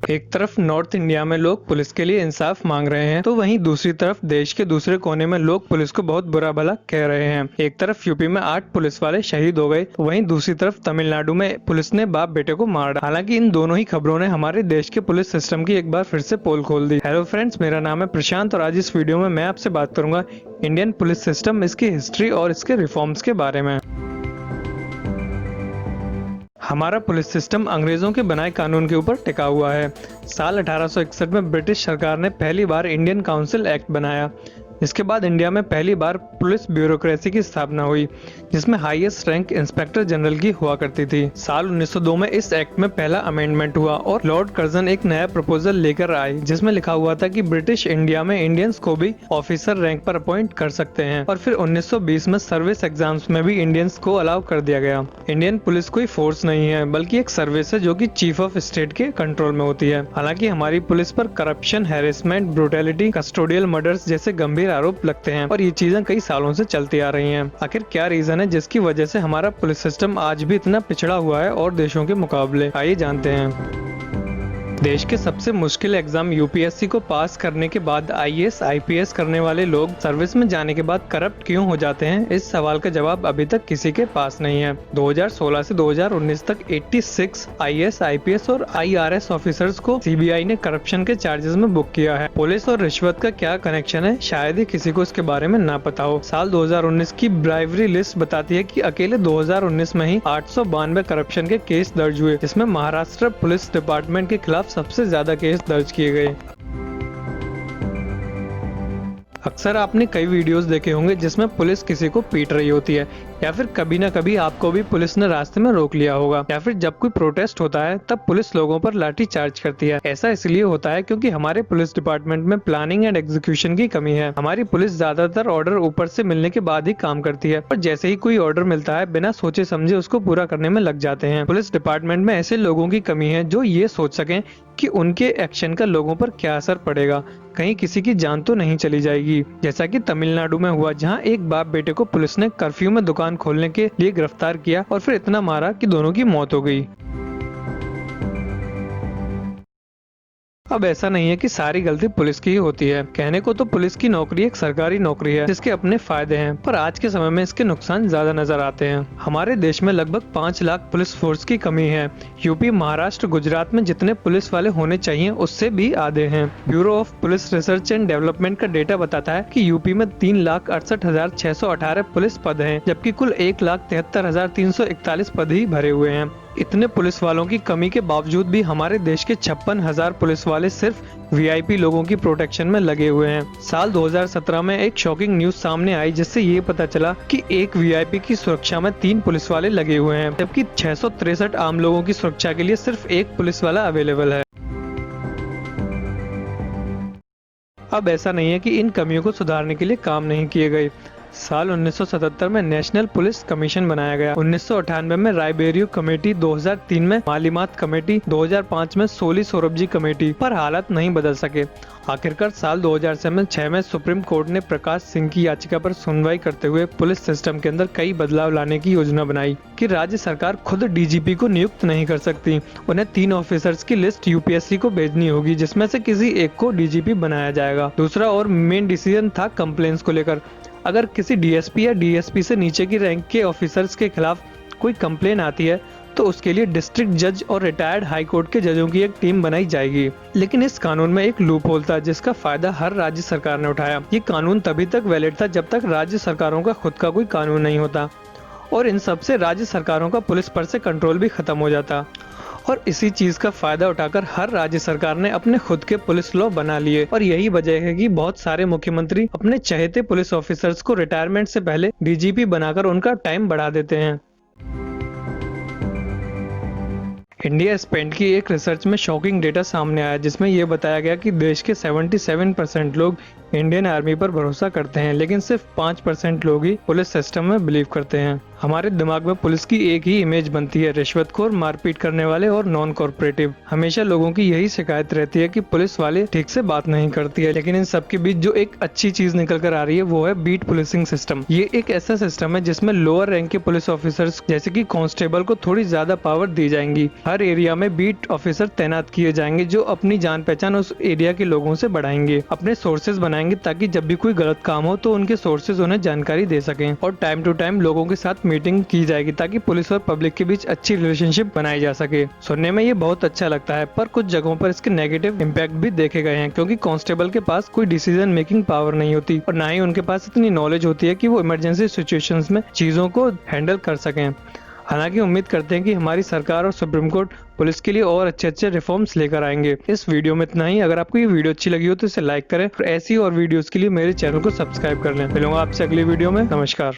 एक तरफ north India में लोग पुलिस के लिए इंसाफ मांग रहे हैं, तो वहीं दूसरी तरफ देश के दूसरे कोने में लोग पुलिस को बहुत बुरा भला कह रहे हैं। एक तरफ यूपी में 8 पुलिस वाले शहीद हो गए, वहीं दूसरी तरफ तमिलनाडु में पुलिस ने बाप बेटे को मार डाला। हालांकि इन दोनों ही खबरों ने हमारे देश के पुलिस सिस्टम की एक बार फिर से पोल खोल दी। हेलो फ्रेंड्स, मेरा नाम है प्रशांत और आज इस वीडियो में मैं आपसे बात करूंगा इंडियन पुलिस सिस्टम, इसकी हिस्ट्री और इसके रिफॉर्म्स के बारे में। हमारा पुलिस सिस्टम अंग्रेजों के बनाए कानून के ऊपर टिका हुआ है। साल 1861 में ब्रिटिश सरकार ने पहली बार इंडियन काउंसिल एक्ट बनाया। इसके बाद इंडिया में पहली बार पुलिस ब्यूरोक्रेसी की स्थापना हुई, जिसमें हाईएस्ट रैंक इंस्पेक्टर जनरल की हुआ करती थी। साल 1902 में इस एक्ट में पहला अमेंडमेंट हुआ और लॉर्ड कर्जन एक नया प्रपोजल लेकर आए, जिसमें लिखा हुआ था कि ब्रिटिश इंडिया में इंडियंस को भी ऑफिसर रैंक पर अपॉइंट कर सकते हैं। और फिर 1920 में सर्विस एग्जाम्स में भी इंडियंस को अलाउ कर दिया गया। इंडियन पुलिस कोई फोर्स नहीं है, बल्कि एक सर्विस है जो कि चीफ ऑफ स्टेट के कंट्रोल में होती है। हालांकि हमारी पुलिस पर corruption, harassment, brutality, custodial murders जैसे गंभीर आरोप लगते हैं और ये चीजें कई सालों से चलती आ रही हैं। आखिर क्या रीजन है जिसकी वजह से हमारा पुलिस सिस्टम आज भी इतना पिछड़ा हुआ है और देशों के मुकाबले? आइए जानते हैं। देश के सबसे मुश्किल एग्जाम यूपीएससी को पास करने के बाद आईएएस, आईपीएस करने वाले लोग सर्विस में जाने के बाद करप्ट क्यों हो जाते हैं, इस सवाल का जवाब अभी तक किसी के पास नहीं है। 2016 से 2019 तक 86 आईएएस, आईपीएस और आईआरएस ऑफिसर्स को सीबीआई ने करप्शन के चार्जेस में बुक किया है। पुलिस और रिश्वत का क्या कनेक्शन है, शायद ही किसी को इसके बारे में ना पता हो। साल 2019 की ब्राइवरी लिस्ट बताती है कि अकेले 2019 में ही 892 करप्शन के केस दर्ज हुए, जिसमें महाराष्ट्र पुलिस डिपार्टमेंट के खिलाफ सबसे ज्यादा केस दर्ज किए गए। अक्सर आपने कई वीडियोस देखे होंगे जिसमें पुलिस किसी को पीट रही होती है, या फिर कभी ना कभी आपको भी पुलिस ने रास्ते में रोक लिया होगा, या फिर जब कोई प्रोटेस्ट होता है तब पुलिस लोगों पर लाठी चार्ज करती है। ऐसा इसलिए होता है क्योंकि हमारे पुलिस डिपार्टमेंट में प्लानिंग एंड एग्जीक्यूशन की कमी है। हमारी पुलिस ज्यादातर ऑर्डर ऊपर से मिलने के बाद ही काम करती है और जैसे ही कोई ऑर्डर मिलता है बिना सोचे समझे उसको पूरा करने में लग जाते हैं। पुलिस डिपार्टमेंट में ऐसे लोगों की कमी है जो ये सोच सकें कि उनके एक्शन का लोगों पर क्या असर पड़ेगा, कहीं किसी की जान तो नहीं चली जाएगी। जैसा कि तमिलनाडु में हुआ, जहां एक बाप बेटे को पुलिस ने कर्फ्यू में दुकान खोलने के लिए गिरफ्तार किया और फिर इतना मारा कि दोनों की मौत हो गई। अब ऐसा नहीं है कि सारी गलती पुलिस की ही होती है। कहने को तो पुलिस की नौकरी एक सरकारी नौकरी है जिसके अपने फायदे हैं, पर आज के समय में इसके नुकसान ज्यादा नजर आते हैं। हमारे देश में लगभग 5 लाख पुलिस फोर्स की कमी है। यूपी, महाराष्ट्र, गुजरात में जितने पुलिस वाले होने चाहिए उससे भी आधे हैं। Bureau of police research and development का डेटा बताता है कि यूपी में 3,68,618 पुलिस पद हैं, जबकि कुल 1,73,341 पद ही भरे हुए हैं। इतने पुलिस वालों की कमी के बावजूद भी हमारे देश के 56,000 पुलिस वाले सिर्फ वीआईपी लोगों की प्रोटेक्शन में लगे हुए हैं। साल 2017 में एक शॉकिंग न्यूज सामने आई जिससे ये पता चला कि एक वीआईपी की सुरक्षा में 3 पुलिस वाले लगे हुए हैं, जबकि 663 आम लोगों की सुरक्षा के लिए सिर्फ 1 पुलिस वाला अवेलेबल है। अब ऐसा नहीं है कि इन कमियों को सुधारने के लिए काम नहीं किए गए। साल 1977 में नेशनल पुलिस कमीशन बनाया गया, 1998 में रायबेरियो कमेटी, 2003 में मालीमात कमेटी, 2005 में सोली सोरबजी कमेटी, पर हालात नहीं बदल सके। आखिरकार साल 2006 में सुप्रीम कोर्ट ने प्रकाश सिंह की याचिका पर सुनवाई करते हुए पुलिस सिस्टम के अंदर कई बदलाव लाने की योजना बनाई कि राज्य सरकार खुद डीजीपी को नियुक्त नहीं कर सकती। उन्हें 3 ऑफिसर्स की लिस्ट यूपीएससी को भेजनी होगी, जिसमें से किसी एक को डीजीपी बनाया जाएगा। दूसरा और मेन डिसीजन था कंप्लेंट्स को लेकर। अगर किसी डीएसपी या डीएसपी से नीचे की रैंक के ऑफिसर्स के खिलाफ कोई कंप्लेन आती है तो उसके लिए डिस्ट्रिक्ट जज और रिटायर्ड हाई कोर्ट के जजों की एक टीम बनाई जाएगी। लेकिन इस कानून में एक लूप होल था जिसका फायदा हर राज्य सरकार ने उठाया। ये कानून तभी तक वैलिड था जब तक राज्य सरकारों का खुद का कोई कानून नहीं होता और इन सब से राज्य सरकारों का पुलिस पर से कंट्रोल भी खत्म हो जाता। और इसी चीज का फायदा उठाकर हर राज्य सरकार ने अपने खुद के पुलिस लॉ बना लिए और यही वजह है कि बहुत सारे मुख्यमंत्री अपने चहेते पुलिस ऑफिसर्स को रिटायरमेंट से पहले डीजीपी बनाकर उनका टाइम बढ़ा देते हैं। इंडिया स्पेंट की एक रिसर्च में शॉकिंग डेटा सामने आया जिसमें यह बताया गया कि देश के 77% लोग इंडियन आर्मी पर भरोसा करते हैं, लेकिन सिर्फ 5% लोग ही पुलिस सिस्टम में बिलीव करते हैं। हमारे दिमाग में पुलिस की एक ही इमेज बनती है, रिश्वतखोर, मारपीट करने वाले और नॉन कॉर्पोरेटिव। हमेशा लोगों की यही शिकायत रहती है कि पुलिस वाले ठीक से बात नहीं करती है, लेकिन इन सब के बीच जो एक अच्छी चीज निकल कर आ रही है वो है बीट पुलिसिंग सिस्टम। ये एक ऐसा सिस्टम है जिसमें लोअर रैंक के पुलिस ऑफिसर्स जैसे कि कांस्टेबल को थोड़ी ज्यादा पावर दी जाएंगी। हर एरिया में बीट ऑफिसर तैनात किए जाएंगे जो अपनी जान पहचान उस एरिया के लोगों से बढ़ाएंगे। अपने सोर्सेज बनाएंगे ताकि जब भी कोई गलत काम हो तो उनके सोर्सेज उन्हें जानकारी दे सकें। और टाइम टू टाइम लोगों के साथ मीटिंग की जाएगी ताकि पुलिस और पब्लिक के बीच अच्छी रिलेशनशिप बनाई जा सके। सुनने में ये बहुत अच्छा लगता है, पर कुछ जगहों पर इसके नेगेटिव इम्पैक्ट भी देखे गए हैं, क्योंकि कांस्टेबल के पास कोई डिसीजन मेकिंग पावर नहीं होती और ना ही उनके पास इतनी नॉलेज होती है कि वो इमरजेंसी सिचुएशंस में चीजों को हैंडल कर सकें। हालांकि उम्मीद करते हैं कि हमारी सरकार और सुप्रीम कोर्ट पुलिस के लिए और अच्छे रिफॉर्म्स लेकर आएंगे। इस वीडियो में इतना ही। अगर आपको ये वीडियो अच्छी लगी हो तो इसे लाइक करें और ऐसी और वीडियोस के लिए मेरे चैनल को सब्सक्राइब कर लें। मिलूंगा आपसे अगली वीडियो में। नमस्कार।